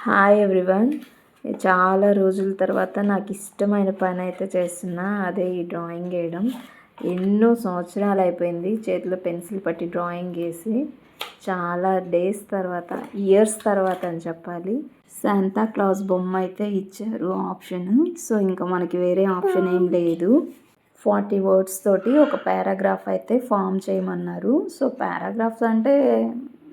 Hi everyone. చాలా రోజుల తర్వాత నాకు ఇష్టమైన పని అయితే చేస్తున్నా, అదే ఈ డ్రాయింగ్ వేయడం. ఎన్నో సంవత్సరాలు అయిపోయింది చేతిలో పెన్సిల్ పట్టి డ్రాయింగ్ వేసి. చాలా డేస్ తర్వాత, ఇయర్స్ తర్వాత అని చెప్పాలి, శాంతా క్లాస్ బొమ్మ అయితే ఇచ్చారు ఆప్షన్. సో ఇంకా మనకి వేరే ఆప్షన్ ఏం లేదు. 40 వర్డ్స్ తోటి ఒక పారాగ్రాఫ్ అయితే ఫామ్ చేయమన్నారు. సో పారాగ్రాఫ్స్ అంటే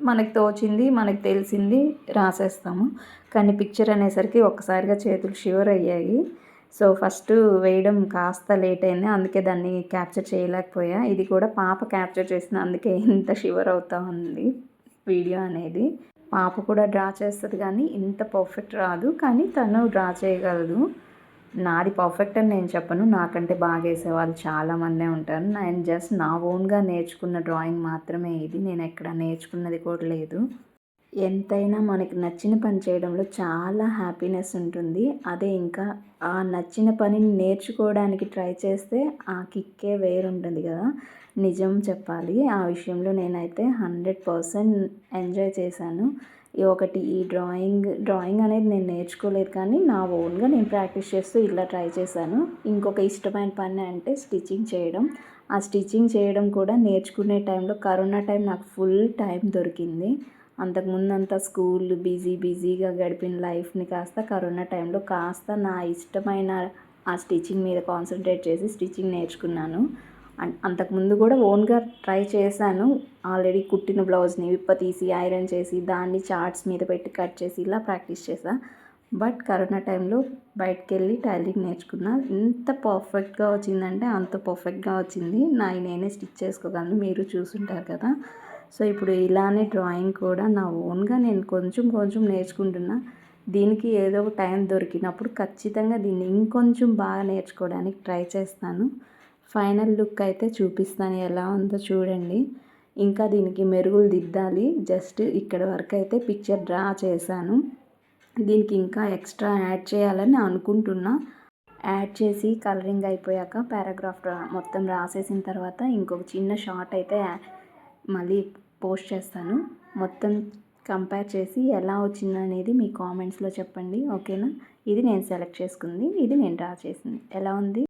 మనకు తోచింది, మనకు తెలిసింది రాసేస్తాము. కానీ పిక్చర్ అనేసరికి ఒక్కసారిగా చేతులు షివర్ అయ్యాయి. సో ఫస్ట్ వేయడం కాస్త లేట్ అయింది, అందుకే దాన్ని క్యాప్చర్ చేయలేకపోయా. ఇది కూడా పాప క్యాప్చర్ చేసిన, అందుకే ఇంత షివర్ అవుతా ఉంది వీడియో అనేది. పాప కూడా డ్రా చేస్తుంది కానీ ఇంత పర్ఫెక్ట్ రాదు, కానీ తను డ్రా చేయగలదు. నాది పర్ఫెక్ట్ అని నేను చెప్పను, నాకంటే బాగా వేసేవాళ్ళు చాలామందే ఉంటారు. నేను జస్ట్ నా ఓన్గా నేర్చుకున్న డ్రాయింగ్ మాత్రమే ఇది. నేను ఎక్కడ నేర్చుకున్నది కూడా లేదు. ఎంతైనా మనకి నచ్చిన పని చేయడంలో చాలా హ్యాపీనెస్ ఉంటుంది. అదే ఇంకా ఆ నచ్చిన పనిని నేర్చుకోవడానికి ట్రై చేస్తే ఆ కిక్కే వేరుంటుంది కదా. నిజం చెప్పాలి, ఆ విషయంలో నేనైతే 100% ఎంజాయ్ చేశాను. ఈ డ్రాయింగ్ అనేది నేను నేర్చుకోలేదు, కానీ నా ఓన్గా నేను ప్రాక్టీస్ చేస్తూ ఇలా ట్రై చేశాను. ఇంకొక ఇష్టమైన పని అంటే స్టిచ్చింగ్ చేయడం. ఆ స్టిచ్చింగ్ చేయడం కూడా నేర్చుకునే టైంలో, కరోనా టైం నాకు ఫుల్ టైం దొరికింది. అంతకుముందంతా స్కూల్ బిజీగా గడిపిన లైఫ్ని కాస్త కరోనా టైంలో కాస్త నా ఇష్టమైన ఆ స్టిచ్చింగ్ మీద కాన్సన్ట్రేట్ చేసి స్టిచ్చింగ్ నేర్చుకున్నాను. అంతకుముందు కూడా ఓన్గా ట్రై చేశాను. ఆల్రెడీ కుట్టిన బ్లౌజ్ని విప్పతీసి ఐరన్ చేసి దాన్ని చార్ట్స్ మీద పెట్టి కట్ చేసి ఇలా ప్రాక్టీస్ చేశాను. బట్ కరోనా టైంలో బయటకు వెళ్ళి టైలరింగ్ నేర్చుకున్నా. ఎంత పర్ఫెక్ట్గా వచ్చిందంటే అంత పర్ఫెక్ట్గా వచ్చింది. నేనే స్టిచ్ చేసుకోగలను, మీరు చూసుంటారు కదా. సో ఇప్పుడు ఇలానే డ్రాయింగ్ కూడా నా ఓన్గా నేను కొంచెం నేర్చుకుంటున్నా. దీనికి ఏదో ఒక టైం దొరికినప్పుడు ఖచ్చితంగా దీన్ని ఇంకొంచెం బాగా నేర్చుకోవడానికి ట్రై చేస్తాను. ఫైనల్ లుక్ అయితే చూపిస్తాను ఎలా ఉందో చూడండి. ఇంకా దీనికి మెరుగులు దిద్దాలి. జస్ట్ ఇక్కడ వరకు అయితే పిక్చర్ డ్రా చేశాను. దీనికి ఇంకా ఎక్స్ట్రా యాడ్ చేయాలని అనుకుంటున్నా. యాడ్ చేసి కలరింగ్ అయిపోయాక పారాగ్రాఫ్ మొత్తం రాసేసిన తర్వాత ఇంకొక చిన్న షార్ట్ అయితే మళ్ళీ పోస్ట్ చేస్తాను. మొత్తం కంపేర్ చేసి ఎలా వచ్చిందనేది మీ కామెంట్స్లో చెప్పండి, ఓకేనా. ఇది నేను సెలెక్ట్ చేసుకుంది, ఇది నేను డ్రా చేసింది. ఎలా ఉంది?